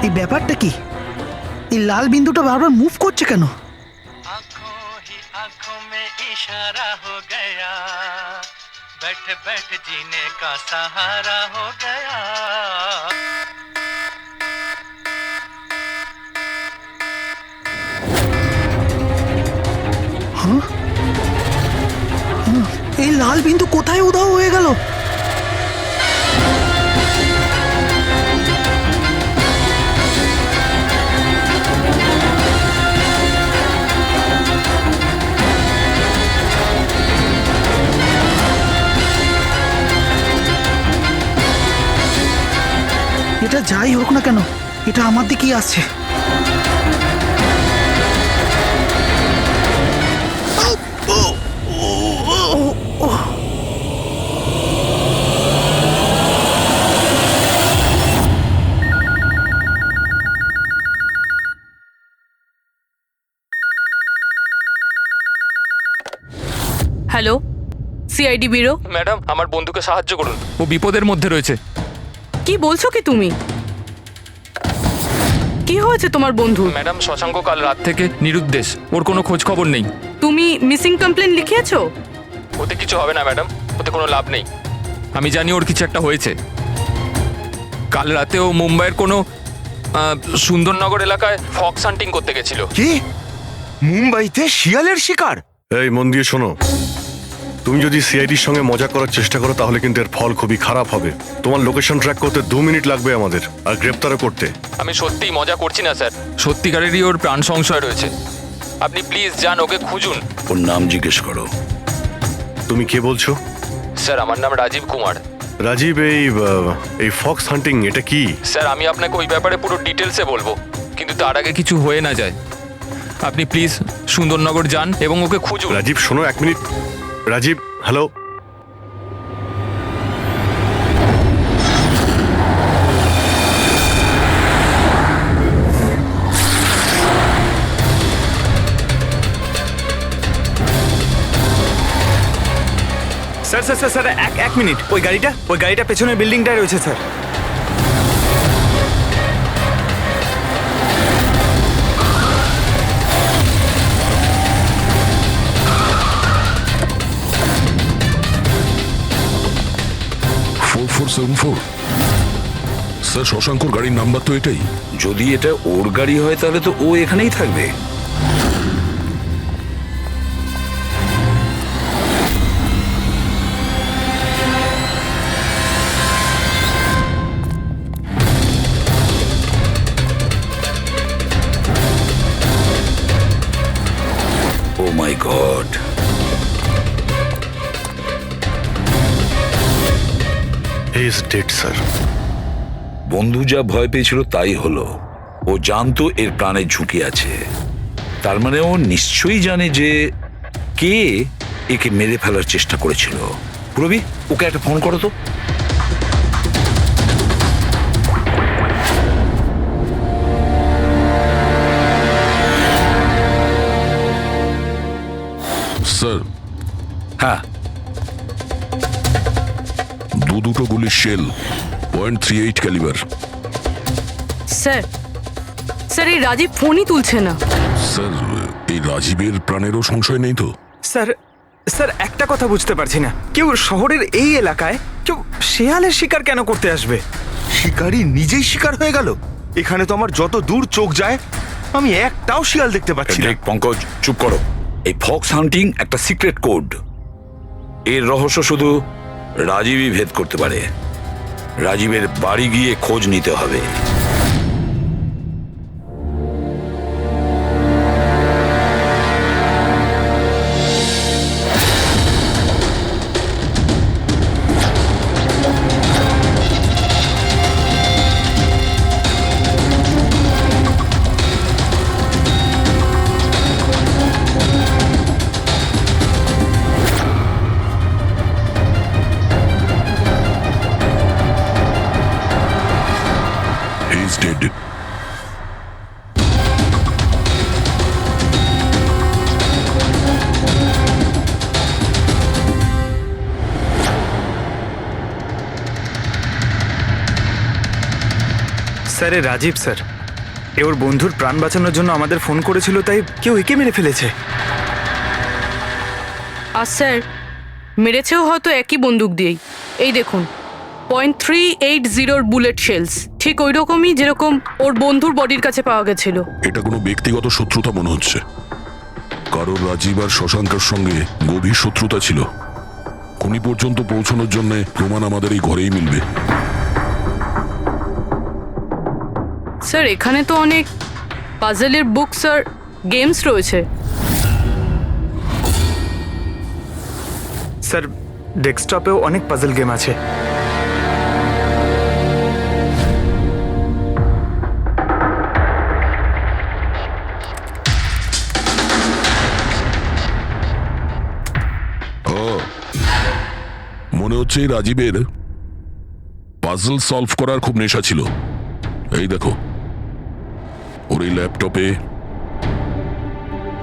এই ব্যাপারটা কি? এই লাল বিন্দুটা বারবার মুভ করছে কেন? आंखों में इशारा हो गया, बैठ बैठ जीने का सहारा हो गया। এই লাল বিন্দু কোথায় উধাও হয়ে গেল? এটা যাই হোক না কেন, এটা আমার দিকেই আসছে। Hello, CID bureau. ম্যাডাম, আমার বন্ধুকে সাহায্য করুন, ও বিপদের মধ্যে রয়েছে। কি বলছো কি তুমি? কি হয়েছে তোমার বন্ধু? ম্যাডাম, শশাঙ্ক কাল রাত থেকে নিরুদ্দেশ, ওর কোনো খোঁজ খবর নেই। তুমি মিসিং কমপ্লেন লিখিয়েছো? ওতে কিছু হবে না ম্যাডাম, ওতে কোনো লাভ নেই। আমি জানি ওর কিছু একটা হয়েছে। কাল রাতে ও মুম্বাইয়ের কোনো সুন্দরনগর এলাকায় ফক্স হান্টিং করতে গেছিল। কি? মুম্বাইতে শিয়ালের শিকার? এই মন দিয়ে শোনো, তুমি যদি সিআইডির সঙ্গে মজা করার চেষ্টা করো তাহলে কিন্তু এর ফল খুবই খারাপ হবে। তোমার লোকেশন ট্র্যাক করতে 2 মিনিট লাগবে আমাদের, আর গ্রেপ্তারও করতে। আমি সত্যিই মজা করছি না স্যার, সত্যিকারেরই ওর প্রাণ সংশয় রয়েছে। আপনি প্লিজ যান, ওকে খুঁজুন। ওর নাম জিজ্ঞেস করো। তুমি কে বলছো? স্যার, আমার নাম রাজীব কুমার। রাজীব, এই ফক্স হান্টিং এটা কি? স্যার, আমি আপনাকে ওই ব্যাপারে পুরো ডিটেলসে বলবো, কিন্তু তার আগে কিছু হয়ে না যায়। আপনি প্লিজ সুন্দরনগর যান এবং ওকে খুঁজুন। রাজীব শোনো, 1 মিনিট। Rajib, hello. Sir sir sir sir এক মিনিট। ওই গাড়িটা পেছনের বিল্ডিংটায় রয়েছে স্যার। স্যার, শশাঙ্কর গাড়ির নাম্বার তো এটাই। যদি এটা ওর গাড়ি হয় তাহলে তো ও এখানেই থাকবে। Oh my God, he is dead sir. বন্ধু যা ভয় পেয়েছিল তাই হলো। ও জানতো এর প্রাণের ঝুঁকি আছে, তার মানে ও নিশ্চয়ই জানে যে কে একে মেরে ফেলার চেষ্টা করেছিল। প্রবি, ওকে একটা ফোন করো তো। স্যার, হ্যাঁ, দুটো গুলির শেল, .38 ক্যালিবার। স্যার, স্যার এই রাজীব ফোনই তুলছে না। স্যার, এই রাজীবের প্রাণেরও সংশয় নেই তো? স্যার স্যার একটা কথা বুঝতে পারছি না, কেউ শহরের এই এলাকায় কেউ শেয়ালের শিকার কেন করতে আসবে? শিকারী নিজেই শিকার হয়ে গেল। এখানে তো আমার যত দূর চোখ যায় আমি একটাও শিয়াল দেখতে পাচ্ছি না। পঙ্কজ, চুপ করো। এই ফক্স হান্টিং একটা সিক্রেট কোড। এর রহস্য শুধু রাজীবই ভেদ করতে পারে। রাজীবের বাড়ি গিয়ে খোঁজ নিতে হবে। He's dead. Sir, Rajiv sir. এ ওর বন্ধুর প্রাণ বাঁচানোর জন্য আমাদের ফোন করেছিল, তাই কেউ একে মেরে ফেলেছে। আর স্যার মেরেছেও হয়তো একই বন্দুক দিয়েই। এই দেখুন, .380 বুলেট শেলস, ঠিক ওই রকমই যেরকম ওর বন্ধুর বডির কাছে পাওয়া গেছিল। এটা কোনো ব্যক্তিগত শত্রুতা মনে হচ্ছে। কারোর রাজীব আর শশাঙ্কের সঙ্গে গভীর শত্রুতা ছিল। খুনি পর্যন্ত পৌঁছানোর জন্য প্রমাণ আমাদের এই ঘরেই মিলবে। স্যার এখানে তো অনেক পাজেলের বুকস আর গেমস রয়েছে। স্যার ডেস্কটপেও অনেক পাজল গেম আছে। ও, মনে হচ্ছে এই রাজীবের পাজল সলভ করার খুব নেশা ছিল। এই দেখো, ওর এই ল্যাপটপে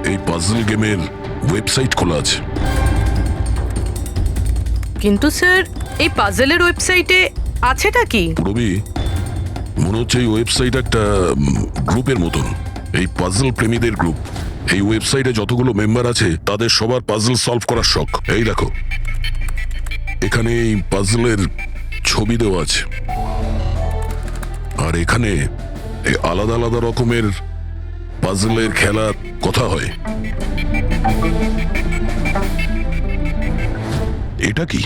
এই পাজল গেমের ওয়েবসাইট খোলা আছে। কিন্তু স্যার এই পাজেলের ওয়েবসাইটে আছেটা কি? রবি, মনে হচ্ছে এই ওয়েবসাইট একটা গ্রুপের মতন, এই পাজল প্রেমীদের গ্রুপ। এই ওয়েবসাইটে যতগুলো মেম্বার আছে তাদের সবার পাজল সলভ করার শখ। এই দেখো, এখানে এই পাজলের ছবি দেওয়া আছে, আর এখানে এই আলাদা আলাদা রকমের পাজলের খেলার কথা হয়। এটা কি?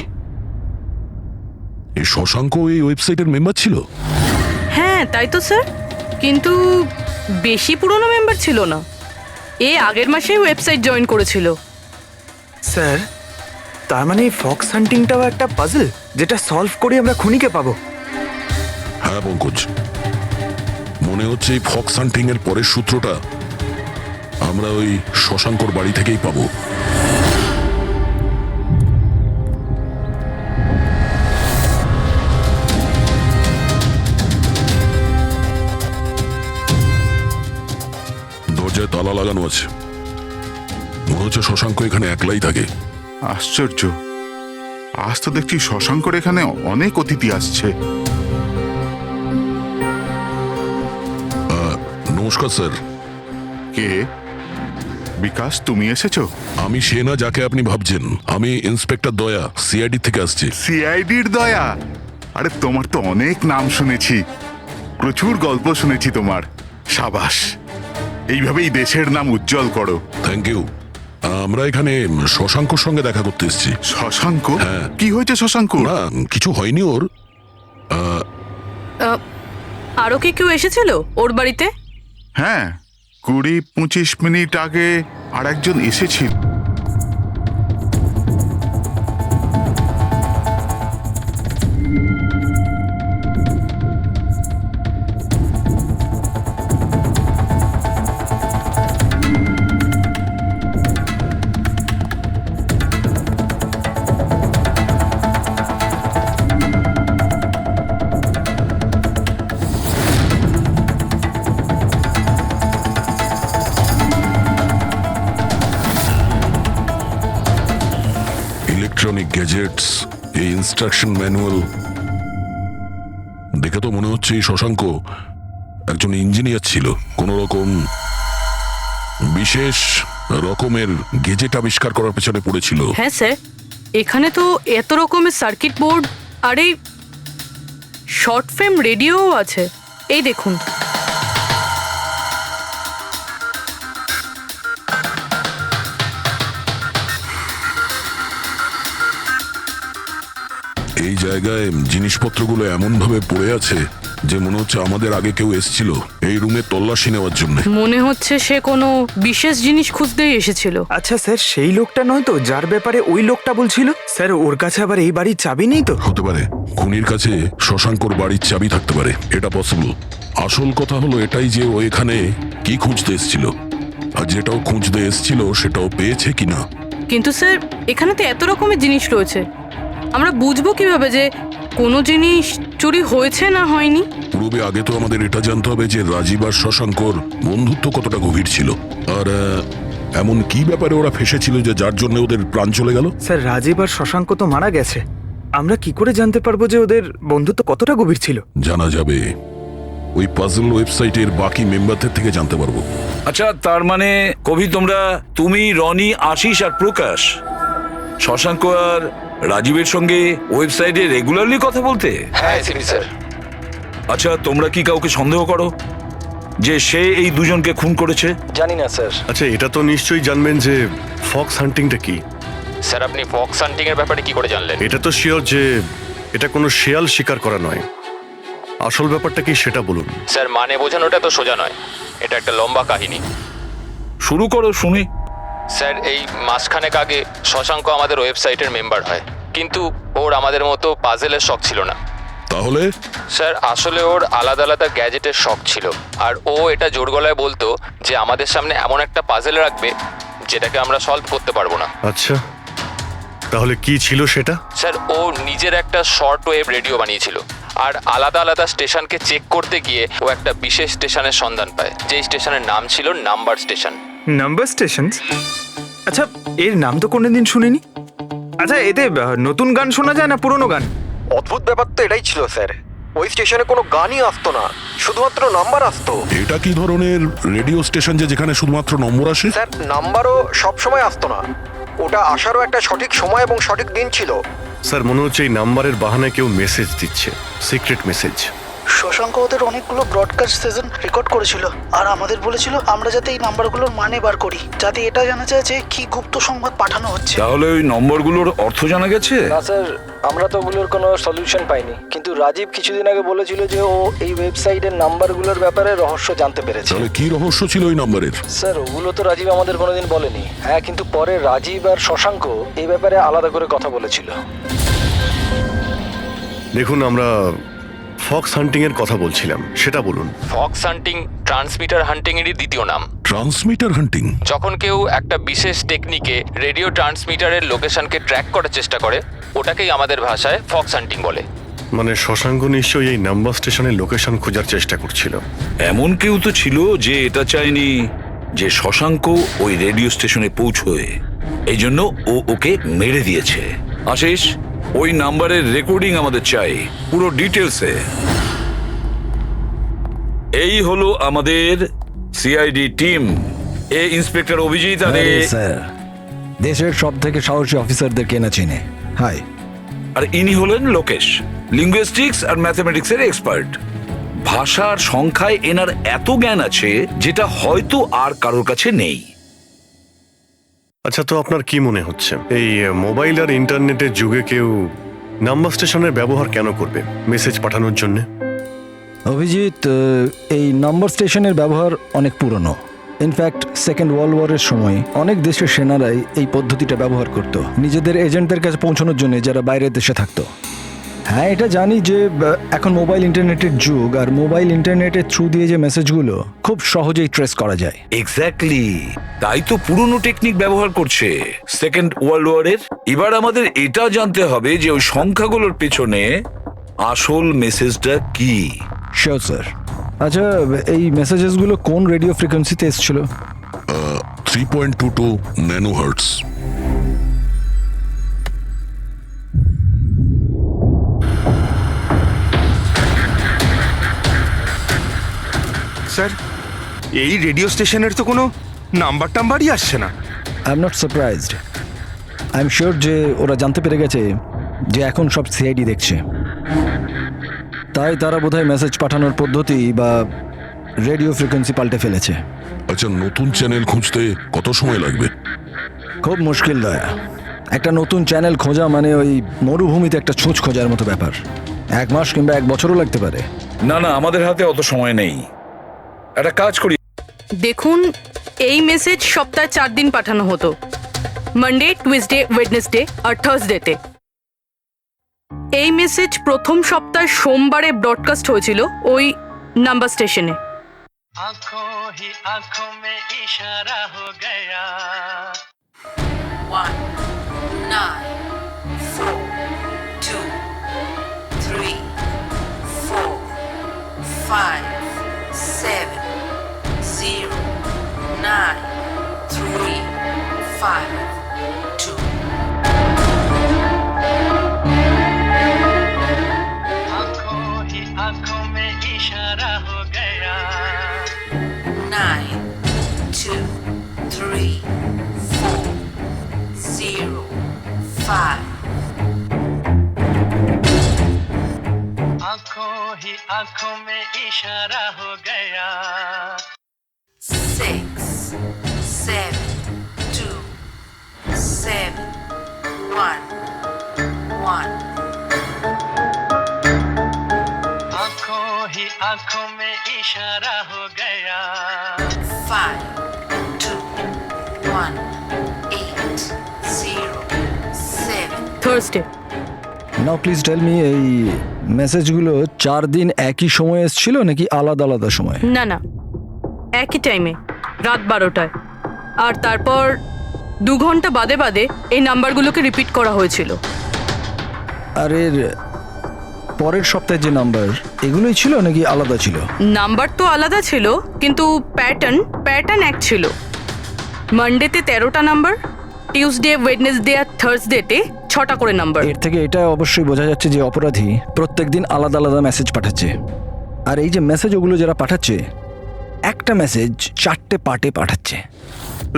এই শশাঙ্ক এই ওয়েবসাইটের মেম্বার ছিল? হ্যাঁ তাই তো স্যার, কিন্তু বেশি পুরনো মেম্বার ছিল না। এ আগের মাসেই ওয়েবসাইট জয়েন করেছিল। স্যার তার মানে ফক্স হান্টিংটাও একটা পাজল, যেটা সলভ করে আমরা খুনিকে পাবো। হ্যাঁ পঙ্কজ, মনে হচ্ছে এই ফক্স হান্টিং এর পরের সূত্রটা আমরা ওই শশাঙ্কর বাড়ি থেকেই পাবো। দরজায় তালা লাগানো আছে, মনে হচ্ছে শশাঙ্ক এখানে একলাই থাকে। আশ্চর্য, আজ তো দেখছি শশাঙ্কর এখানে অনেক অতিথি আসছে। নমস্কার স্যার। কে? বিকাশ, তুমি এসেছো? আমি সে না যাকে আপনি ভাবছেন। আমি ইন্সপেক্টর দয়া, সিআইডি থেকে আসছি। সিআইডির দয়া? আরে তোমার তো অনেক নাম শুনেছি, প্রচুর গল্প শুনেছি তোমার। সাবাস, এইভাবেই দেশের নাম উজ্জ্বল করো। Thank you. আমরা এখানে শশাঙ্কর সঙ্গে দেখা করতে এসেছি। শশাঙ্ক? হ্যাঁ। কি হয়েছে শশাঙ্ক? না, কিছু হয়নি ওর। আরও কি কেউ এসেছিল ওর বাড়িতে? হ্যাঁ, 20-25 মিনিট আগে আর একজন এসেছিল। ইলেকট্রনিক গ্যাজেটস, এই ইনস্ট্রাকশন ম্যানুয়াল দেখে তো মনে হচ্ছে এই শশাঙ্ক একজন ইঞ্জিনিয়ার ছিল। কোন রকম বিশেষ রকমের গেজেট আবিষ্কার করার পেছনে পড়েছিল। হ্যাঁ স্যার, এখানে তো এত রকমের সার্কিট বোর্ড আর এই শর্ট ফ্রেম রেডিও আছে। এই দেখুন। এই জায়গায় জিনিসপত্রগুলো এমন ভাবে পড়ে আছে যে মনে হচ্ছে আমাদের আগে কেউ এসেছিল এই রুমে তল্লাশি নেওয়ার জন্য। মনে হচ্ছে সে কোনো বিশেষ জিনিস খুঁজতেই এসেছিল। আচ্ছা স্যার, সেই লোকটা নয় তো যার ব্যাপারে ওই লোকটা বলছিল? স্যার ওর কাছে আবার এই বাড়ির চাবি নেই তো? হতে পারে খুনির কাছে শশাঙ্কর বাড়ির চাবি থাকতে পারে, এটা পসিবল। আসল কথা হলো এটাই যে ও এখানে কি খুঁজতে এসেছিল, আর যেটাও খুঁজতে এসেছিল সেটাও পেয়েছে কিনা। কিন্তু স্যার এখানে তো এত রকমের জিনিস রয়েছে, আমরা বুঝবো কিভাবে যে কোনো জিনিস চুরি হয়েছে না হয়নি? পূর্বে আগে তো আমাদের এটা জানতে হবে যে রাজীব আর শশাঙ্কর বন্ধুত্ব কতটা গভীর ছিল, আর এমন কি ব্যাপারে ওরা ফেসেছিল যে যার জন্য ওদের প্রাণ চলে গেল। স্যার রাজীব আর শশাঙ্ক তো মারা গেছে, আমরা কি করে জানতে পারবো যে ওদের বন্ধুত্ব কতটা গভীর ছিল? জানা যাবে ওই পাজল ওয়েবসাইটের বাকি মেম্বারদের থেকে জানতে পারবো। আচ্ছা, তার মানে কবি তুমি, রনি, আশিস আর প্রকাশ শশাঙ্ক আর রাজীবের সঙ্গে ওয়েবসাইটে রেগুলারলি কথা বলতে? হ্যাঁ এসিপি স্যার। আচ্ছা, তোমরা কি কাউকে সন্দেহ করো যে সে এই দুজনকে খুন করেছে? জানি না স্যার। আচ্ছা, এটা তো নিশ্চয়ই জানবেন যে ফক্স হান্টিংটা কি। স্যার আপনি ফক্স হান্টিং এর ব্যাপারে কি করে জানলেন? এটা তো শিওর যে এটা কোনো শেয়াল শিকার করা নয়। আসল ব্যাপারটা কি সেটা বলুন। স্যার মানে বোঝানোটা তো সোজা নয়, এটা একটা লম্বা কাহিনী। শুরু করো শুনি। স্যার এই মাসখানেক আগে শশাঙ্ক আমাদের ওয়েবসাইটের মেম্বার হয়, কিন্তু ওর আমাদের মতো পাজেলের শখ ছিল না। তাহলে স্যার আসলে ওর আলাদা আলাদা গ্যাজেটের শখ ছিল, আর ও এটা জোর গলায় বলতো যে আমাদের সামনে এমন একটা পাজেল রাখবে যেটাকে আমরা সলভ করতে পারবো না। আচ্ছা, তাহলে কি ছিল সেটা? স্যার ও নিজের একটা শর্ট ওয়েভ রেডিও বানিয়েছিল, আর আলাদা আলাদা স্টেশনকে চেক করতে গিয়ে ও একটা বিশেষ স্টেশনের সন্ধান পায়, যেই স্টেশনের নাম ছিল নাম্বার স্টেশন। Number station? আচ্ছা, এর নাম তো কোনোদিন শুনিনি। আচ্ছা, এতে নতুন গান শোনা যায় না পুরনো গান? অদ্ভুত ব্যাপার তো এটাই ছিল স্যার, ওই স্টেশনে কোনো গানই আসতো না, শুধুমাত্র নাম্বার আসতো। এটা কি ধরনের রেডিও স্টেশন যে যেখানে শুধুমাত্র নম্বর আসে? স্যার নাম্বারও সবসময় আসতো না, ওটা আসারও একটা সঠিক সময় এবং সঠিক দিন ছিল। স্যার মনে হচ্ছে এই নাম্বারের বাহানায় কেউ মেসেজ দিচ্ছে, সিক্রেট মেসেজ। শশাঙ্ক ওদের অনেকগুলো ব্রডকাস্ট সেশন রেকর্ড করেছিল, আর আমাদের বলেছিল আমরা যাতে এই নাম্বারগুলোর মানে বার করি, যাতে এটা জানা যায় যে কি গুপ্ত সংবাদ পাঠানো হচ্ছে। তাহলে ওই নম্বরগুলোর অর্থ জানা গেছে? না স্যার, আমরা তো ওগুলোর কোনো সলিউশন পাইনি, কিন্তু রাজীব কিছুদিন আগে বলেছিল যে ও এই ওয়েবসাইটের নাম্বারগুলোর ব্যাপারে রহস্য জানতে পেরেছে। তাহলে কি রহস্য ছিল ওই নাম্বারের? স্যার ওগুলো তো রাজীব আমাদের কোনোদিন বলেনি। হ্যাঁ, কিন্তু পরে রাজীব আর শশাঙ্ক এই ব্যাপারে আলাদা করে কথা বলেছিল। দেখুন, আমরা ফক্স হান্টিং এর কথা বলছিলাম, সেটা বলুন। ফক্স হান্টিং ট্রান্সমিটার হান্টিং এরই দ্বিতীয় নাম। ট্রান্সমিটার হান্টিং? যখন কেউ একটা বিশেষ টেকনিকে রেডিও ট্রান্সমিটারের লোকেশনকে ট্র্যাক করার চেষ্টা করে, ওটাকেই আমাদের ভাষায় ফক্স হান্টিং বলে। মানে শশাঙ্ক নিশ্চয়ই এই নাম্বার স্টেশনের লোকেশন খোঁজার চেষ্টা করছিল। এমন কেউ তো ছিল যে এটা চায়নি যে শশাঙ্ক ওই রেডিও স্টেশনে পৌঁছয়, এই জন্য ও ওকে মেরে দিয়েছে। আশিস, ওই নাম্বারের রেকর্ডিং আমাদের চাই, পুরো ডিটেলসে। এই হলো আমাদের সিআইডি টিম। এ ইন্সপেক্টর অভিজিৎ আর স্যার দেশের সব থেকে সাহসী অফিসারদের কেনা চিনে। হাই। আর ইনি হলেন লোকেশ, লিঙ্গুইস্টিক্স আর ম্যাথমেটিক্সের এক্সপার্ট। ভাষার সংখ্যায় এনার এত জ্ঞান আছে যেটা হয়তো আর কারোর কাছে নেই। আচ্ছা, তো আপনার কি মনে হচ্ছে এই মোবাইল আর ইন্টারনেটের যুগে কেউ নাম্বার স্টেশনের ব্যবহার কেন করবে মেসেজ পাঠানোর জন্য? অভিজিৎ, এই নাম্বার স্টেশনের ব্যবহার অনেক পুরনো। ইনফ্যাক্ট সেকেন্ড ওয়ার্ল্ড ওয়ারের সময় অনেক দেশের সেনারাই এই পদ্ধতিটা ব্যবহার করত নিজেদের এজেন্টদের কাছে পৌঁছানোর জন্য, যারা বাইরের দেশে থাকতো। হ্যাঁ, এটা জানি যে এখন মোবাইল ইন্টারনেটের যুগ, আর মোবাইল ইন্টারনেটের থ্রু দিয়ে যে মেসেজগুলো খুব সহজেই ট্রেস করা যায়। এক্স্যাক্টলি, তাই তো পুরনো টেকনিক ব্যবহার করছে সেকেন্ড ওয়ার্ল্ড ওয়ারের। এবার আমাদের এটা জানতে হবে যে ওই সংখ্যাগুলোর পেছনে আসল মেসেজটা কি। Sure sir. আচ্ছা, এই মেসেজেসগুলো কোন রেডিও ফ্রিকোয়েন্সিতে এসেছিল? 3.22 ন্যানোহার্টজ। স্যার, এই রেডিও স্টেশনের তো কোনো নাম্বার টাম্বারই আসছে না। I am not surprised. I am sure যে ওরা জানতে পেরে গেছে যে এখন সব সিআইডি দেখছে, তাই তারা বোধহয় মেসেজ পাঠানোর পদ্ধতি বা রেডিও ফ্রিকোয়েন্সি পাল্টে ফেলেছে। আচ্ছা, নতুন চ্যানেল খুঁজতে কত সময় লাগবে? খুব মুশকিল দয়া। একটা নতুন চ্যানেল খোঁজা মানে ওই মরুভূমিতে একটা ছুঁচ খোঁজার মতো ব্যাপার। 1 মাস কিংবা 1 বছরও লাগতে পারে। না না, আমাদের হাতে অত সময় নেই। একটা কাজ করি। দেখুন, এই মেসেজ সপ্তাহে 4 দিন পাঠানো হতো, মানডে, টুইসডে, ওয়েডনেসডে আর থার্সডেতে। এই মেসেজ প্রথম সপ্তাহে সোমবারে ব্রডকাস্ট হয়েছিল ওই নাম্বার স্টেশনে। आंखों ही आंखों में इशारा हो गया। 1 9 4 2 3 4 5 7 0 9 3 5 2। आंखों ही आंखों आंखों में इशारा हो गया 9, 2, 3, 4, 0, 5. आंखों ही आंखों में इशारा हो गया 6, 7, 2, 7, 1, 1. आंखों ही आंखों में इशारा हो गया 5, 2, 1, 8, 0, 7. Thursday. Now please tell me, এই মেসেজগুলো 4 দিন একই সময়ে এসেছিল নাকি আলাদা আলাদা সময়? না না, একই টাইমে, রাত 12টায়। আর তারপর 2 ঘন্টা বাদে বাদে এই নাম্বারগুলোকে রিপিট করা হয়েছিল। আর এর পরের সপ্তাহে যে নাম্বার, এগুলোই ছিল নাকি আলাদা ছিল? নাম্বার তো আলাদা ছিল, কিন্তু প্যাটার্ন এক ছিল। মানডেতে 13টা নাম্বার, টিউসডে, ওয়েডনেসডে আর থার্সডেতে 6টা করে নাম্বার। এর থেকে এটা অবশ্যই বোঝা যাচ্ছে যে অপরাধী প্রত্যেকদিন আলাদা আলাদা মেসেজ পাঠাচ্ছে। আর এই যে মেসেজ ওগুলো যারা পাঠাচ্ছে, একটা মেসেজ 4টে পার্টে পাঠাচ্ছে।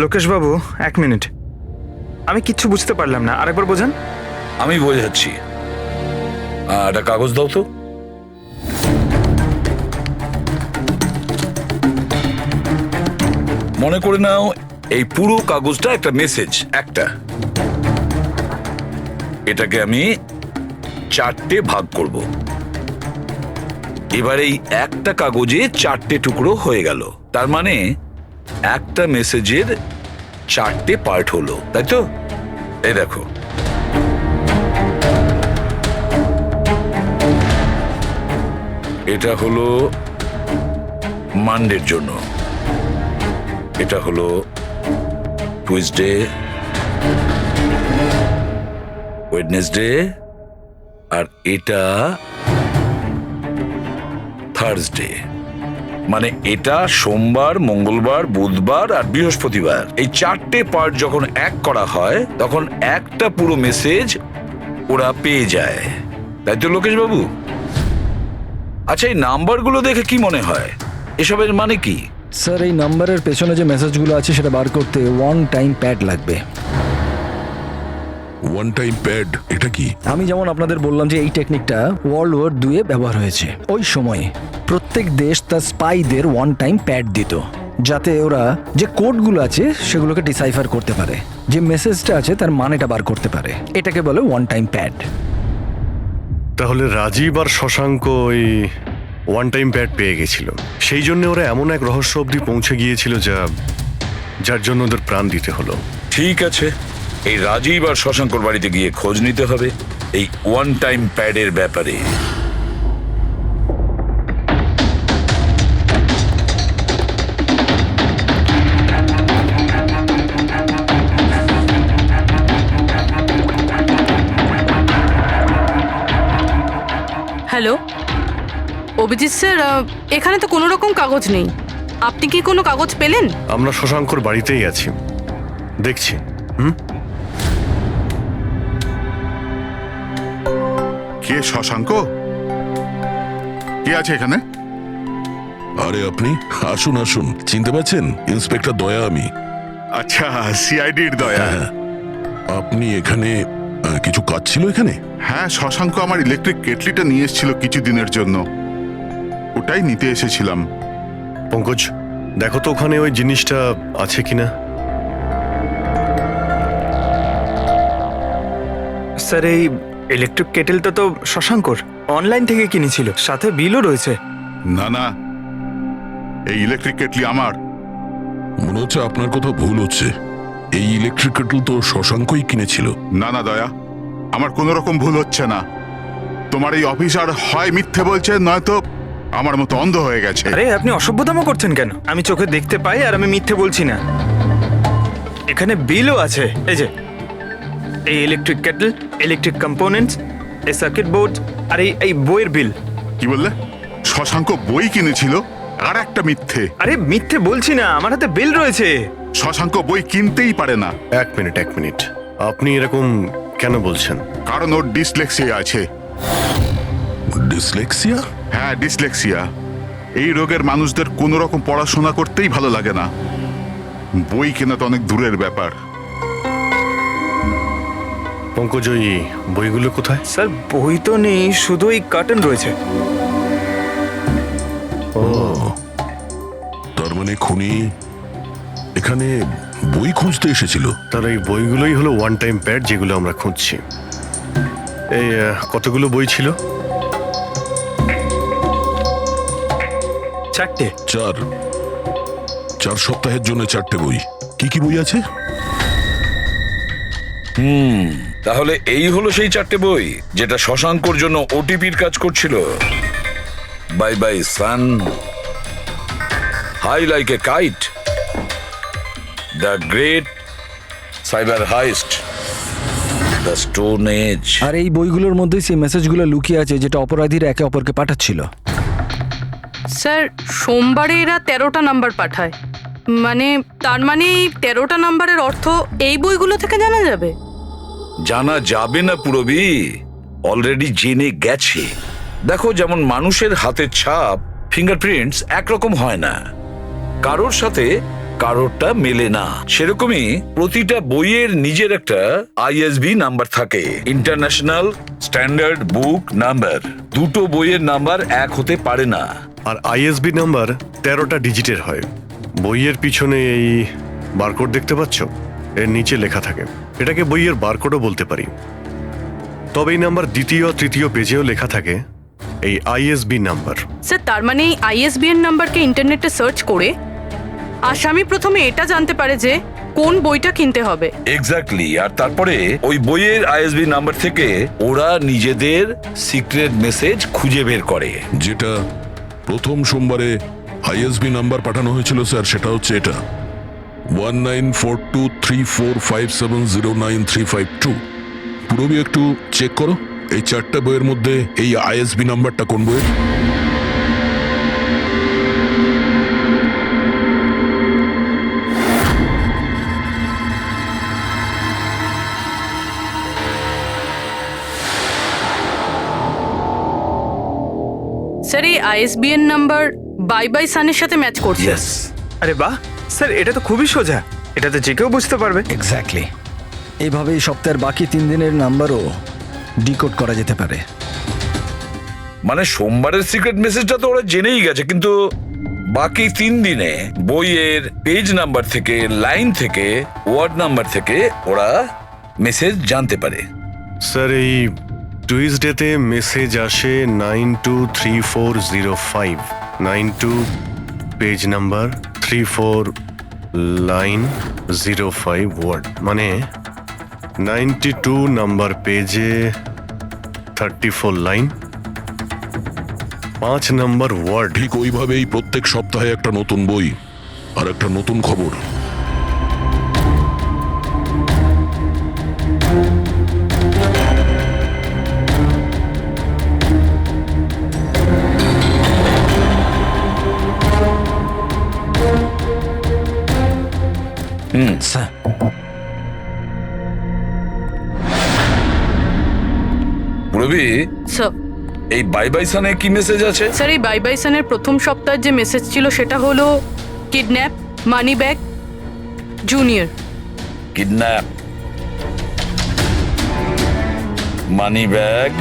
লোকেশ বাবু, 1 মিনিট, আমি কিচ্ছু বুঝতে পারলাম না, আরেকবার বোঝান। আমি বোঝাচ্ছি। একটা কাগজ দাও তো। মনে করে নাও এই পুরো কাগজটা একটা মেসেজ, একটা। এটাকে আমি 4টে ভাগ করব। এবার এই একটা কাগজে 4টে টুকরো হয়ে গেল। তার মানে একটা মেসেজের 4টে পার্ট হলো, তাই তো? এই দেখো, এটা হলো মানডের জন্য, এটা হলো টুইসডে, ওয়েডনেসডে, আর এটা থার্সডে। মানে এটা সোমবার, মঙ্গলবার, বুধবার আর বৃহস্পতিবার। এই 4টে পার্ট যখন এক করা হয় তখন একটা পুরো মেসেজ ওরা পেয়ে যায়, তাই তো লোকেশ বাবু? আচ্ছা, এই নাম্বারগুলো দেখে কি মনে হয়, এসবের মানে কি? স্যার, এই নাম্বারের পেছনে যে মেসেজগুলো আছে সেটা বার করতে 1 টাইম প্যাড লাগবে। 1 টাইম প্যাড এটা কি? আমি যেমন আপনাদের বললাম যে এই টেকনিকটা ওয়ার্ল্ড ওয়ার 2 ব্যবহার হয়েছে। ওই সময়ে প্রত্যেক দেশ তার স্পাইদের 1 টাইম প্যাড দিত, যাতে ওরা যে কোডগুলো আছে সেগুলোকে ডিসাইফার করতে পারে, যে মেসেজটা আছে তার মানেটা বার করতে পারে। এটাকে বলে 1 টাইম প্যাড। তাহলে রাজীব আর শশাঙ্ক ওই 1 টাইম প্যাড পেয়ে গেছিল, সেই জন্য ওরা এমন এক রহস্য অবধি পৌঁছে গিয়েছিল যার জন্য ওদের প্রাণ দিতে হলো। ঠিক আছে, এই রাজীব আর শশাঙ্কর বাড়িতে গিয়ে খোঁজ নিতে হবে এই 1 টাইম প্যাডের ব্যাপারে। হ্যালো অভিজিৎ স্যার, এখানে তো কোনো রকম কাগজ নেই। আপনি কি কোনো কাগজ পেলেন? আমরা শশাঙ্কর বাড়িতেই আছি, দেখছি। কে শশাঙ্ক? কে আছে এখানে? আরে আপনি আসুন আসুন, চিনতে পারছেন? ইন্সপেক্টর দয়া আমি। আচ্ছা, সিআইডির দয়া। হ্যাঁ, আপনি এখানে কিছু কাজ ছিল এখানে? হ্যাঁ, শশাঙ্ক আমার ইলেকট্রিক কেটলিটা নিয়ে এসেছিল কিছু দিনের জন্য, ওটাই নিতে এসেছিলাম। পঙ্কজ, দেখো তো ওখানে ওই জিনিসটা আছে কিনা। স্যার, এই ইলেকট্রিক কেটেলটা তো শশাঙ্কর অনলাইন থেকে কিনেছিল, সাথে বিলও রয়েছে। না না, এই ইলেকট্রিক কেটলি আমার। মনে হচ্ছে আপনার কোথাও ভুল হচ্ছে। এই ইলেকট্রিক কেটল তো শশাঙ্কই কিনেছিল। না না দয়া, আমার কোনো রকম ভুল হচ্ছে না। তোমার এই অফিসার হয় মিথ্যে বলছে, নয়তো আমার মতো অন্ধ হয়ে গেছে। আরে আপনি অসভ্যতামো করছেন কেন? আমি চোখে দেখতে পাই আর আমি মিথ্যে বলছি না। এখানে বিলও আছে, এই যে এই ইলেকট্রিক কেটল, ইলেকট্রিক কম্পোনেন্টস, এই সার্কিট বোর্ড আর এই বইয়ের বিল। কি বললে? শশাঙ্ক বই কিনেছিল আর একটা মিথ্যে? আরে মিথ্যে বলছি না, আমার হাতে বিল রয়েছে। শশাঙ্ক বই কিনতেই পারে না। এক মিনিট, আপনি এরকম কেন বলছেন? কারণ ওর ডিসলেক্সিয়া আছে। ডিসলেক্সিয়া? হ্যাঁ, ডিসলেক্সিয়া। এই রোগের মানুষদের কোনো রকম পড়াশোনা করতেই ভালো লাগে না। বই কেনা তো অনেক দূরের ব্যাপার। পঙ্কজয়ী, বইগুলো কোথায়? স্যার বই তো নেই, শুধু এই কার্টন রয়েছে। ও, তার মানে খুনি এখানে বই খুঁজতে এসেছিল। তার এই বইগুলোই হলো ওয়ান টাইম প্যাড যেগুলো আমরা খুঁজছি। এই কতগুলো বই ছিল? 4টে। 4 সপ্তাহের জন্য 4টে বই। কি কি বই আছে? তাহলে এই হলো সেই 4টে বই যেটা শশাঙ্কর জন্য ওটিপির কাজ করছিল। Bye bye sun, high like a kite, the great cyber heist, the stone age. আর এই বইগুলোর মধ্যেই সেই মেসেজগুলো লুকিয়ে আছে যেটা অপরাধীরা একে অপরকে পাঠাচ্ছিল। স্যার সোমবারে এরা 13টা নাম্বার পাঠায়, মানে তার মানে এই 13টা নাম্বারের অর্থ এই বইগুলো থেকে জানা যাবে? জানা যাবে না পুরবি, অলরেডি জেনে গেছে। দেখো, যেমন মানুষের হাতের ছাপ ফিঙ্গারপ্রিন্টস একরকম হয় না, কারোর সাথে কারোরটা মেলে না, সেরকমই প্রতিটা বইয়ের নিজের একটা আইএসবি নাম্বার থাকে, ইন্টারন্যাশনাল স্ট্যান্ডার্ড বুক নাম্বার। দুটো বইয়ের নাম্বার এক হতে পারে না। আর আইএসবি নাম্বার 13টা ডিজিটের হয়। বইয়ের পিছনে এই বারকোড দেখতে পাচ্ছ, এর নিচে লেখা থাকে। এটাকে বইয়ের বারকোডও বলতে পারি। তবে এই নাম্বার দ্বিতীয় তৃতীয় পেজেও লেখা থাকে, এই আইএসবি নাম্বার। স্যার তার মানে এই আইএসবিএন নাম্বারকে ইন্টারনেটে সার্চ করে আসামি প্রথমে এটা জানতে পারে যে কোন বইটা কিনতে হবে। এক্স্যাক্টলি। আর তারপরে ওই বইয়ের আইএসবি নাম্বার থেকে ওরা নিজেদের সিক্রেট মেসেজ খুঁজে বের করে। যেটা প্রথম সোমবারে আইএসবি নাম্বার পাঠানো হয়েছিল স্যার, সেটা হচ্ছে এটা 194234570935 পুরবি একটু চেক করো এই 4টা বইয়ের মধ্যে এই আইএসবি নাম্বারটা কোন বইয়ের। স্যার এই আইএসবিএন নাম্বার বাই বাই সানের সাথে ম্যাচ করছে। ইয়েস। আরে বাহ স্যার, এটা তো খুবই সোজা, এটা তো যে কেউ বুঝতে পারবে। এক্স্যাক্টলি। এইভাবেই সপ্তাহের বাকি 3 দিনের নাম্বারও ডিকোড করা যেতে পারে। মানে সোমবারের সিক্রেট মেসেজটা তো ওরা জেনেই গেছে, কিন্তু বাকি 3 দিনে বইয়ের পেজ নাম্বার থেকে, লাইন থেকে, ওয়ার্ড নাম্বার থেকে ওরা মেসেজ জানতে পারে। স্যার এই টুইসডেতে মেসেজ আসে 923405, 92 পেজ নাম্বার, 34 লাইন, 05 ওয়ার্ড, মানে 92 নাম্বার পেজে 34 লাইন, 5 নাম্বার ওয়ার্ড। ঠিক ওইভাবেই প্রত্যেক সপ্তাহে একটা নতুন বই আর একটা নতুন খবর। স্যার পুরবি, স্যার এই বাই বাই সানে কি মেসেজ আছে? স্যার এই বাই বাই সানের প্রথম সপ্তাহের যে মেসেজ ছিল সেটা হলো kidnap, money bag, junior. Kidnap, money bag.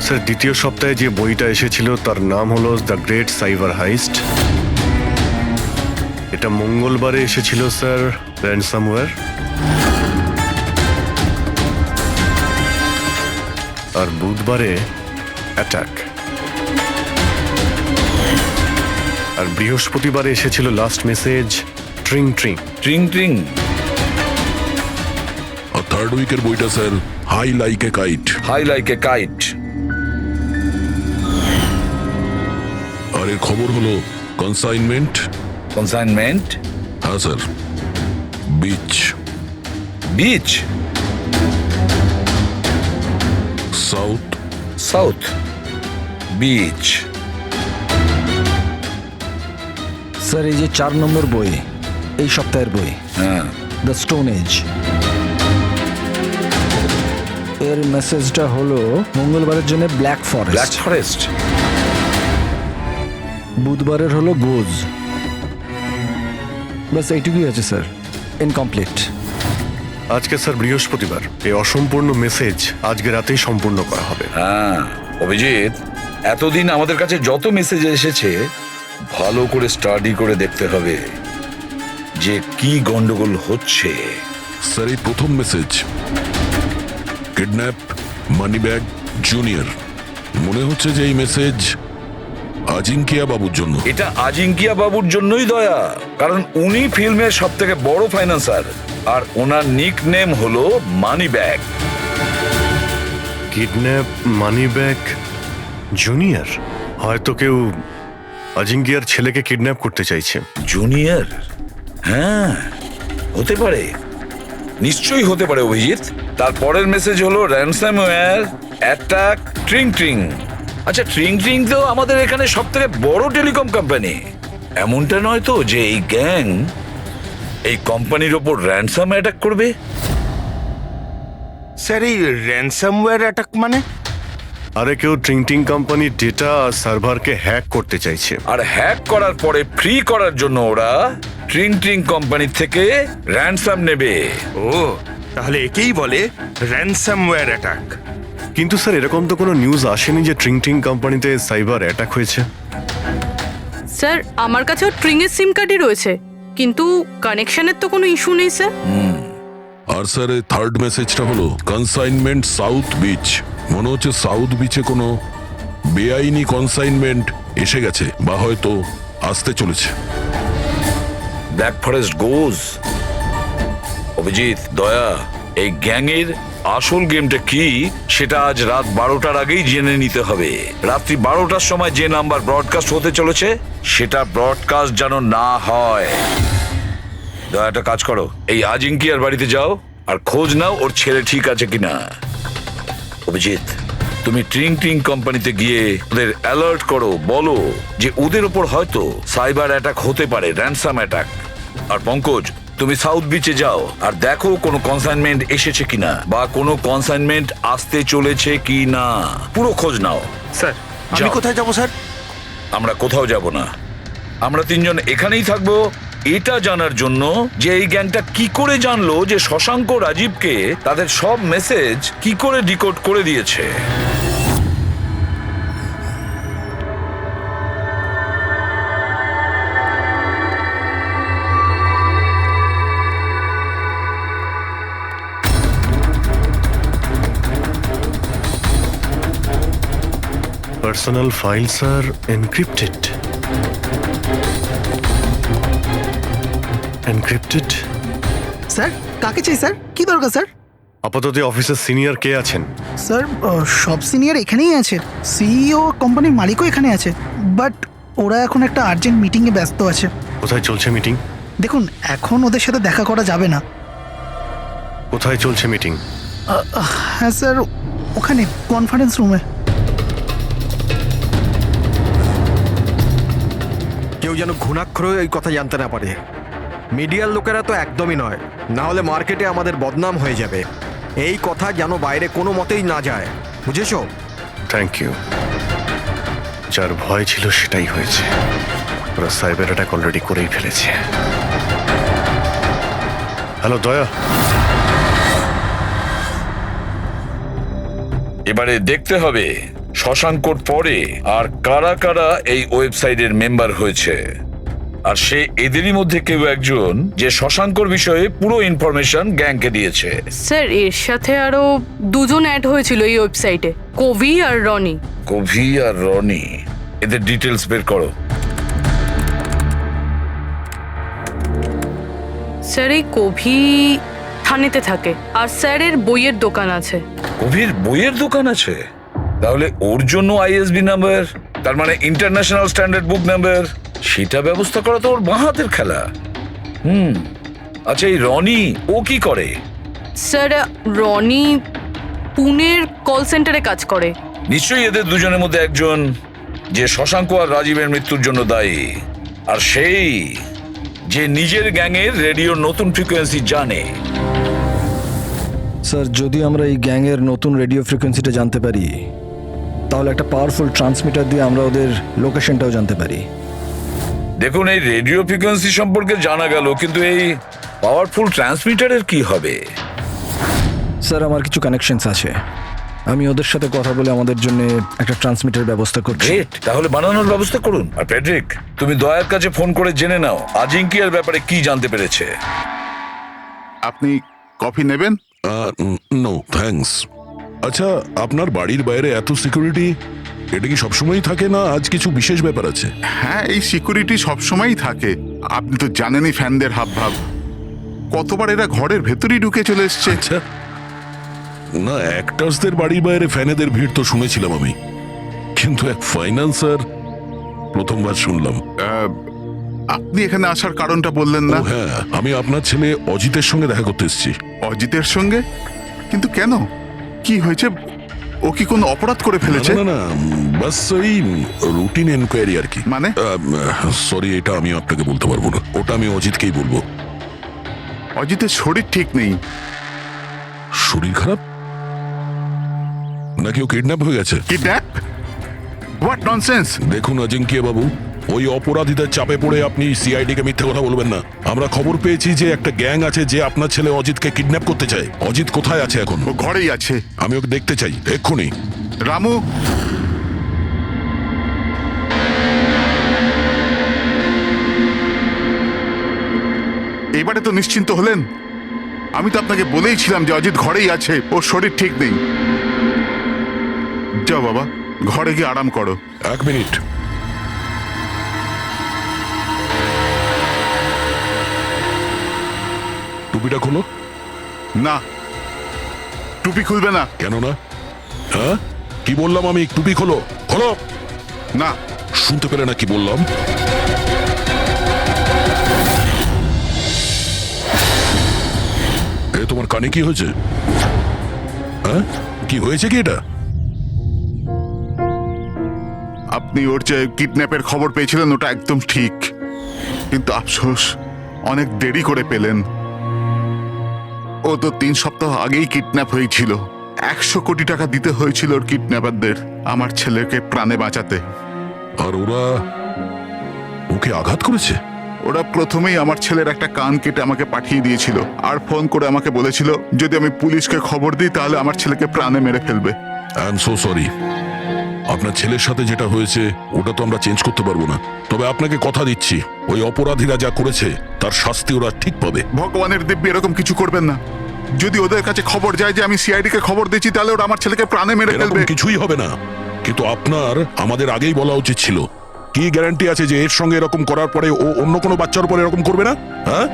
Sir দ্বিতীয় সপ্তাহে যে বইটা এসেছিল তার নাম হলো দ্য গ্রেট সাইবার হাইস্ট। এটা মঙ্গলবারে এসেছিল স্যার, র্যানসামওয়্যার। আর বুধবারে অ্যাটাক। আর বৃহস্পতিবারে এসেছিল last message tring tring. Tring tring. আর থার্ড উইকের বইটা sir high like a kite. High like a kite. আর এর খবর হলো কনসাইনমেন্ট। কনসাইনমেন্ট। হ্যাঁ sir. Beach. Beach. South. South beach. Sir এই যে 4 নম্বর বই, এই সপ্তাহের বই, হ্যাঁ। The stone age. এর মেসেজটা হলো মঙ্গলবারের জন্য ব্ল্যাক ব্ল্যাক ফরেস্ট, ফরেস্ট। বুধবারের হলো গোজ। বাস এইটুকুই আছে স্যার, ইনকমপ্লিট। আজকে স্যার বৃহস্পতিবার, এই অসম্পূর্ণ মেসেজ আজকে রাতেই সম্পূর্ণ করা হবে। হ্যাঁ অভিজিৎ, এতদিন আমাদের কাছে যত মেসেজ এসেছে ভালো করে স্টাডি করে দেখতে হবে যে কি গন্ডগোল হচ্ছে। স্যার এই প্রথম message, kidnap money bag junior. মনে হচ্ছে যে এই মেসেজ আজিঙ্কিয়া বাবুর জন্য। এটা আজিঙ্কিয়া বাবুর জন্যই দয়া, কারণ উনি ফিল্মের সব থেকে বড় ফাইন্যান্সার আর ওনার নিক নেম হলো money bag. Kidnap money bag junior, হয়তো কেউ অজিঙ্কিয়ার ছেলেকে কিডন্যাপ করতে চাইছে। জুনিয়র? হ্যাঁ হতে পারে, নিশ্চয়ই হতে পারে অভিজিৎ। তারপরের মেসেজ হলো র্যানসামওয়্যার অ্যাটাক ট্রিং ট্রিং। আচ্ছা ট্রিং ট্রিং তো আমাদের এখানে সব থেকে বড় টেলিকম কোম্পানি। এমনটা নয় তো যে এই গ্যাং এই কোম্পানির ওপর র্যানসাম অ্যাটাক করবে? স্যার এই র্যানসামওয়্যার অ্যাটাক মানে? আরে কেউ ট্রিং কোম্পানির ডেটা আর সার্ভারকে হ্যাক করতে চাইছে। আর হ্যাক করার পরে ফ্রি করার জন্য ওরা ট্রিং ট্রিং কোম্পানি থেকে র্যানসাম নেবে। ও তাহলে একেই বলে র্যানসামওয়্যার অ্যাটাক। কিন্তু স্যার এরকম তো কোনো নিউজ আসেনি যে ট্রিং কোম্পানিতে সাইবার অ্যাটাক হয়েছে। স্যার আমার কাছেও ট্রিংয়ের সিম কার্ডই রয়েছে, কিন্তু কানেকশনের তো কোনো ইস্যু নেই স্যার। আর স্যার এই থার্ড মেসেজটা হলো কনসাইনমেন্ট সাউথ বিচ। মনে হচ্ছে সাউথ বিচে কোনো বেআইনি কনসাইনমেন্ট এসে গেছে বা হয়তো আসতে চলেছে। ব্ল্যাক ফরেস্ট গোজ। অভিজিৎ, দয়া, এই গ্যাংয়ের আসল গেমটা কি সেটা আজ রাত 12টার আগেই জেনে নিতে হবে। রাত্রি 12টার সময় যে নাম্বার ব্রডকাস্ট হতে চলেছে সেটা ব্রডকাস্ট যেন না হয়। দয়া একটা কাজ করো, এই আজিঙ্কিয়ার বাড়িতে যাও আর খোঁজ নাও ওর ছেলে ঠিক আছে কিনা। অভিজিৎ, তুমি ট্রিং ট্রিং কোম্পানিতে গিয়ে ওদের অ্যালার্ট করো, বলো যে ওদের ওপর হয়তো সাইবার অ্যাটাক হতে পারে, র্যানসাম অ্যাটাক। আর পঙ্কজ, তুমি সাউথ বিচে যাও আর দেখো কোনো কনসাইনমেন্ট এসেছে কিনা বা কোনো কনসাইনমেন্ট আসতে চলেছে কিনা, পুরো খোঁজ নাও। স্যার আমি যাও। কোথায় যাব স্যার? আমরা কোথাও যাব না, আমরা তিনজন এখানেই থাকবো এটা জানার জন্য যে এই গ্যাংটা কি করে জানলো যে শশাঙ্ক রাজীবকে তাদের সব মেসেজ কি করে ডিকোড করে দিয়েছে। পার্সোনাল ফাইলস আর এনক্রিপ্টেড। এনক্রিপ্টেড? স্যার কাকে চাই স্যার? কি দরকার স্যার? আপাতত অফিসের সিনিয়র কে আছেন? স্যার সব সিনিয়র এখানেই আছে, সিইও কোম্পানির মালিকও এখানে আছে, বাট ওরা এখন একটা আর্জেন্ট মিটিংয়ে ব্যস্ত আছে। কোথায় চলছে মিটিং? দেখুন এখন ওদের সাথে দেখা করা যাবে না। কোথায় চলছে মিটিং? হ্যাঁ স্যার, ওখানে কনফারেন্স রুমে। কেউ যেন ঘুণাক্ষরেও এই কথা জানতে না পারে। মিডিয়ার লোকেরা তো একদমই নয়, না হলে মার্কেটে আমাদের বদনাম হয়ে যাবে। এই কথা যেন বাইরে কোনো মতেই না যায়, বুঝেছো? Thank you. যার ভয় ছিল সেটাই হয়েছে, ওরা সাইবার অ্যাটাক অলরেডি করেই ফেলেছে। হ্যালো দয়া, এবারে দেখতে হবে শশাঙ্কর পরে আর কারা কারা এই ওয়েবসাইটের মেম্বার হয়েছে, আর সে এদেরই মধ্যে কেউ একজন যে শশাঙ্কর বিষয়ে পুরো ইনফরমেশন গ্যাংকে দিয়েছে। স্যার এর সাথে আরো দুজন অ্যাড হয়েছিল এই ওয়েবসাইটে, কবি আর রনি। কভি আর রনি, এদের ডিটেলস বের করো। স্যার এই কবি থানেতে থাকে, আর স্যারের বইয়ের দোকান আছে। কভির বইয়ের দোকান আছে? তাহলে ওর জন্য আইএসবি নাম্বার, তার মানে ইন্টারন্যাশনাল স্ট্যান্ডার্ড বুক নাম্বার, সেটা ব্যবস্থা করা তো ওর বাঁ হাতের খেলা। আচ্ছা এই রনি ও কি করে? স্যার রনি পুনের কল সেন্টারে কাজ করে। নিশ্চয়ই এদের দুজনের মধ্যে একজন যে শশাঙ্ক আর রাজীবের মৃত্যুর জন্য দায়ী, আর সেই যে নিজের গ্যাংয়ের রেডিওর নতুন ফ্রিকোয়েন্সি জানে। স্যার যদি আমরা এই গ্যাংয়ের নতুন রেডিও ফ্রিকোয়েন্সিটা জানতে পারি তাহলে একটা পাওয়ারফুল ট্রান্সমিটার দিয়ে আমরা ওদের লোকেশনটাও জানতে পারি। দেখুন, এই রেডিও ফ্রিকোয়েন্সি সম্পর্কে জানা গেল, কিন্তু এই পাওয়ারফুল ট্রান্সমিটারের কি হবে? স্যার আমার কিছু কানেকশনস আছে, আমি ওদের সাথে কথা বলে আমাদের জন্য একটা ট্রান্সমিটার ব্যবস্থা করছি। গ্রেট, তাহলে বানানোর ব্যবস্থা করুন। আর প্যাট্রিক, তুমি দয়ার কাছে ফোন করে জেনে নাও আজিঙ্কিয়ার ব্যাপারে কি জানতে পেরেছে। আপনি কফি নেবেন? No thanks. আচ্ছা, আপনার বাড়ির বাইরে এত সিকিউরিটি, এটা কি সবসময়ই থাকে না আজ কিছু বিশেষ ব্যাপার আছে? হ্যাঁ, এই সিকিউরিটি সবসময়ই থাকে। আপনি তো জানেনই ফ্যানদের হাবভাব। কতবার এরা ঘরের ভেতরেই ঢুকে চলে এসছে। আচ্ছা, না অ্যাক্টার্সদের বাড়ির বাইরে ফ্যানেদের ভিড় তো শুনেছিলাম আমি, কিন্তু এক ফাইন্যান্সার প্রথমবার শুনলাম। আপনি এখানে আসার কারণটা বললেন না? ও হ্যাঁ, আমি আপনার ছেলে অজিতের সঙ্গে দেখা করতে এসেছি। অজিতের সঙ্গে? কিন্তু কেন, কি হয়েছে? ও কি কোনো অপরাধ করে ফেলেছে? না না, বাস ওই রুটিন এনকোয়ারি আর কি। মানে? সরি, এটা আমি আপনাকে বলতে পারবো না, ওটা আমি অজিতকেই বলবো। অজিতের শরীর ঠিক নেই। শরীর খারাপ নাকি ও কিডন্যাপ হয়ে গেছে? কিডন্যাপ? What nonsense! দেখুন অজিঙ্কিয়া বাবু, ওই অপরাধীদের চাপে পড়ে আপনি সিআইডি কে মিথ্যে কথা বলবেন না। আমরা খবর পেয়েছি যে একটা গ্যাং আছে যে আপনার ছেলে অজিতকে কিডন্যাপ করতে চায়। অজিত কোথায় আছে এখন? ও ঘরেই আছে। আমি ওকে দেখতে চাই এক্ষুনি। রামু, এবারে তো নিশ্চিন্ত হলেন? আমি তো আপনাকে বলেইছিলাম যে অজিত ঘরেই আছে, ওর শরীর ঠিক নেই। যাও বাবা, ঘরে গিয়ে আরাম করো। এক মিনিট। টুপিটা খোলো। না, টুপি খুলবে না। কেন না? হ্যাঁ, কি বললাম আমি? টুপি খোলো। খোলো না। শুনতে পেলে না কি বললাম? এ তোমার কানে কি হয়েছে? হ্যাঁ, কি হয়েছে কি এটা? আপনি ওর যে কিডন্যাপের খবর পেয়েছিলেন ওটা একদম ঠিক, কিন্তু আফসোস অনেক দেরি করে পেলেন। ও তো 3 সপ্তাহ আগেই কিডন্যাপ হয়েছিল। 100 কোটি টাকা দিতে হয়েছিল ওর কিডন্যাপারদের আমার ছেলেকে প্রাণে বাঁচাতে। আর ওরা ওকে আঘাত করেছে? ওরা প্রথমেই আমার ছেলের একটা কান কেটে আমাকে পাঠিয়ে দিয়েছিল, আর ফোন করে আমাকে বলেছিল যদি আমি পুলিশকে খবর দিই তাহলে আমার ছেলেকে প্রাণে মেরে ফেলবে। I am so sorry. আপনার ছেলের সাথে যেটা হয়েছে ওটা তো আমরা চেঞ্জ করতে পারবো না, তবে আপনাকে কথা দিচ্ছি ওই অপরাধীরা যা করেছে তার শাস্তি ওরা ঠিক পাবে। ভগবানের দিব্যি এরকম কিছু করবেন না। যদি ওদের কাছে খবর যায় যে আমি সিআইডি কে খবর দিচ্ছি তাহলে ওরা আমার ছেলেকে প্রাণে মেরে ফেলবে। কিছুই হবে না, কিন্তু আপনার আমাদের আগেই বলা উচিত ছিল। কি গ্যারান্টি আছে যে এর সঙ্গে এরকম করার পরে ও অন্য কোনো বাচ্চার উপর এরকম করবে না? হ্যাঁ,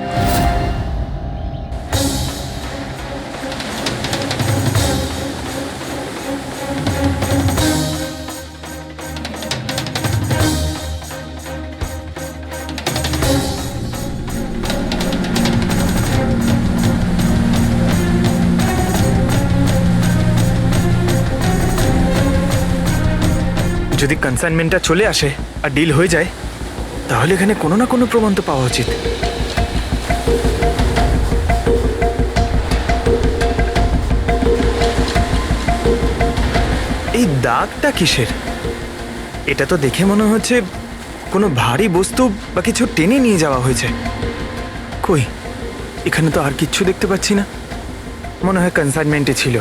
যদি কনসাইনমেন্টটা চলে আসে আর ডিল হয়ে যায় তাহলে এখানে কোনো না কোনো প্রমাণ তো পাওয়া উচিত। এই দাগটা কিসের? এটা তো দেখে মনে হচ্ছে কোনো ভারী বস্তু বা কিছু টেনে নিয়ে যাওয়া হয়েছে। কই, এখানে তো আর কিচ্ছু দেখতে পাচ্ছি না। মনে হয় কনসাইনমেন্টে ছিল।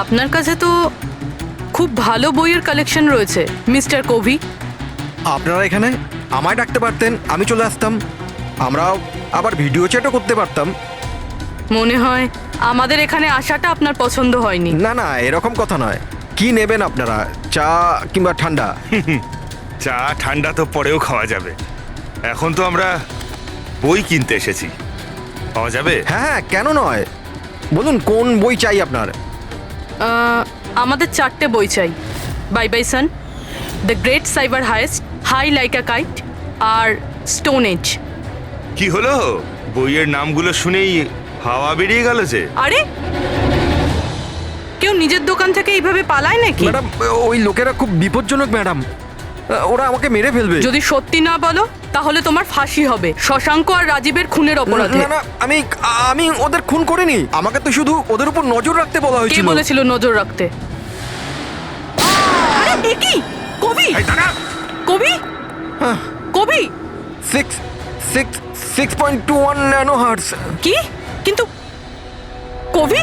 আপনার কাছে তো খুব ভালো বইয়ের কালেকশন রয়েছে মিস্টার কোভি। আপনারা এখানে আমায় ডাকতে পারতেন, আমি চলে আসতাম। আমরাও আবার ভিডিও চ্যাটও করতে পারতাম। মনে হয় আমাদের এখানে আসাটা আপনার পছন্দ হয়নি। না না, এরকম কথা নয়। কি নেবেন আপনারা, চা কিংবা ঠান্ডা? চা ঠান্ডা তো পরেও খাওয়া যাবে, এখন তো আমরা বই কিনতে এসেছি। পাওয়া যাবে? হ্যাঁ হ্যাঁ, কেন নয়। বলুন কোন বই চাই আপনার? আমাদের 4টে বই চাই। Bye bye sun, the great cyber heist, high like a kite আর স্টোন এজ। কি হলো, বইয়ের নামগুলো শুনেই হাওয়া বেরিয়ে গেল যে? আরে কেউ নিজের দোকান থেকে এইভাবে পালায় নাকি? ম্যাডাম, ওই লোকেরা খুব বিপজ্জনক ম্যাডাম। ওরা আমাকে মেরে ফেলবে। যদি সত্যি না বলো তাহলে তোমার ফাঁসি হবে শশাঙ্ক আর রাজীবের খুনের অপরাধে। না না, আমি ওদের খুন করিনি। আমাকে তো শুধু ওদের উপর নজর রাখতে বলা কে হয়েছিল। বলেছিল নজর রাখতে? আরে, এ কি? কবি? কবি? কবি? 6.21 ন্যানো হার্টজ। কি? কিন্তু কবি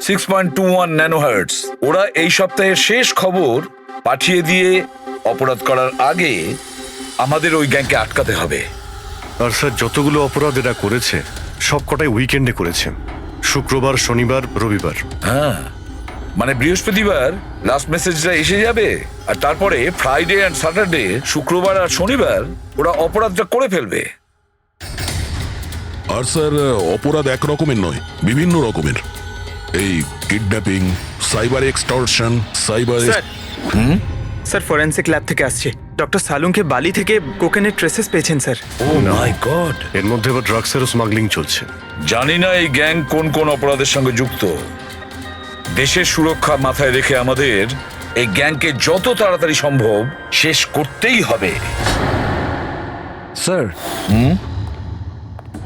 6.21 ন্যানোহার্টজ। ওরা এই সপ্তাহের শেষ খবর পাঠিয়ে দিয়ে অপরাধ করার আগে আমাদের ওই গ্যাংকে আটকাতে হবে। আর স্যার যতগুলো অপরাধ এরা করেছে সব কটাই উইকেন্ডে করেছে, শুক্রবার, শনিবার, রবিবার। হ্যাঁ, মানে বৃহস্পতিবার লাস্ট মেসেজটা এসে যাবে, আর তারপরে ফ্রাইডে অ্যান্ড স্যাটারডে, শুক্রবার আর শনিবার ওরা অপরাধটা করে ফেলবে। আর স্যার অপরাধ এক রকমের নয়, বিভিন্ন রকমের। এই kidnapping, cyber extortion, cyber. Sir forensic lab থেকে আসছে। ডক্টর সালুংকে বালি থেকে কোকেনের ট্রেসেস পেয়েছেন স্যার। O my god! এর মধ্যে আবার ড্রাগসেরও স্মাগলিং চলছে। জানি না এই গ্যাং কোন কোন অপরাধের সঙ্গে যুক্ত। দেশের সুরক্ষা মাথায় রেখে আমাদের এই গ্যাংকে যত তাড়াতাড়ি সম্ভব শেষ করতেই হবে। Sir,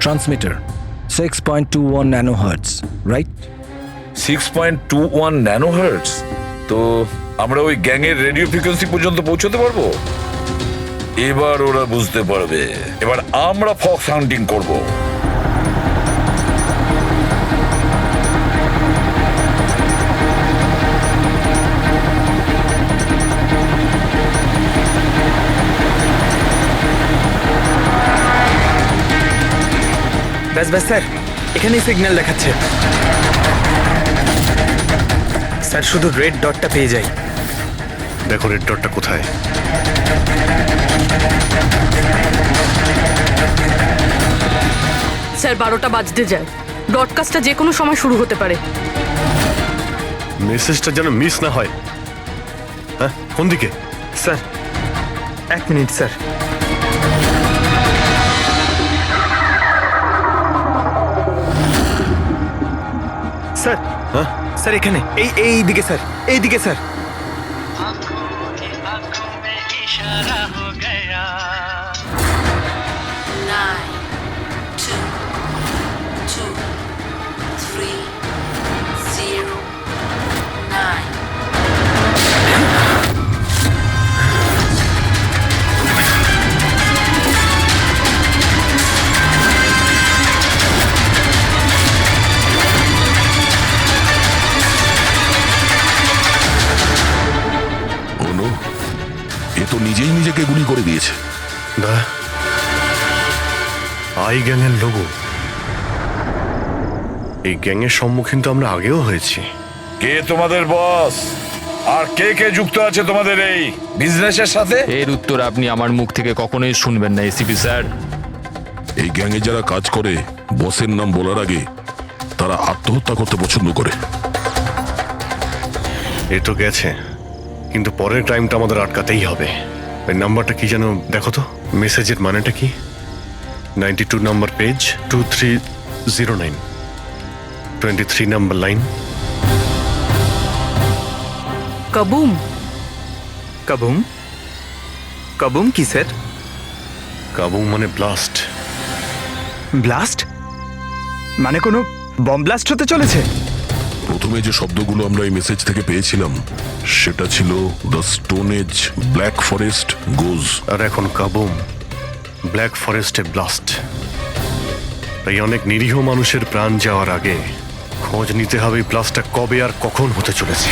transmitter 6.21 nano hertz, right? 6.21 ন্যানোহার্টজ। তো আমরা ওই গ্যাংয়ের রেডিও ফ্রিকোয়েন্সি পর্যন্ত পৌঁছতে পারবো? এবার ওরা বুঝতে পারবে। এবার আমরা ফক্স হান্টিং করব। ব্যাস ব্যাস স্যার, এখানেই সিগন্যাল দেখাচ্ছে। স্যার শুধু রেড ডটটা পেয়ে যাই। দেখো রেড ডটটা কোথায়। স্যার 12টা বাজতে যায়। ব্রডকাস্টটা যে কোনো সময় শুরু হতে পারে। মেসেজটা যেন মিস না হয়। হ্যাঁ, কোন দিকে? Sir 1 minute sir. স্যার, হ্যাঁ স্যার এখানে, এই দিকে স্যার, এই দিকে স্যার। आंखों की आंखों में इशारा हो गया। 9, 2, 2, 3, 0, 9. অনু, এ তো নিজেই নিজেকে গুলি করে দিয়েছে। দা আই গ্যাংয়ের লোগো। এই গ্যাংয়ের সম্মুখীন তো আমরা আগেও হয়েছি। কে তোমাদের বস? আর কে কে যুক্ত আছে তোমাদের এই বিজনেসের সাথে? এর উত্তর আপনি আমার মুখ থেকে কখনোই শুনবেন না এসিপি স্যার। এই গ্যাংয়ে যারা কাজ করে বসের নাম বলার আগে তারা আত্মহত্যা করতে পছন্দ করে। এ তো গেছে, কিন্তু পরের ক্রাইমটা আমাদের আটকাতেই হবে। ওই নাম্বারটা কি যেন দেখো তো, মেসেজের মানেটা কি? 92 নাম্বার পেজ, 2309, 23 নাম্বার লাইন। কাবুম। কাবুম? কাবুম কি স্যার? কাবুম মানে ব্লাস্ট। ব্লাস্ট? মানে কোনো বম ব্লাস্ট হতে চলেছে? প্রথমে যে শব্দগুলো আমরা এই মেসেজ থেকে পেয়েছিলাম সেটা ছিল the stone age, black forest goes. আর এখন কাবুম, ব্ল্যাক ফরেস্টে ব্লাস্ট। তাই অনেক নিরীহ মানুষের প্রাণ যাওয়ার আগে খোঁজ নিতে হবে ব্লাস্টটা কবে আর কখন হতে চলেছে।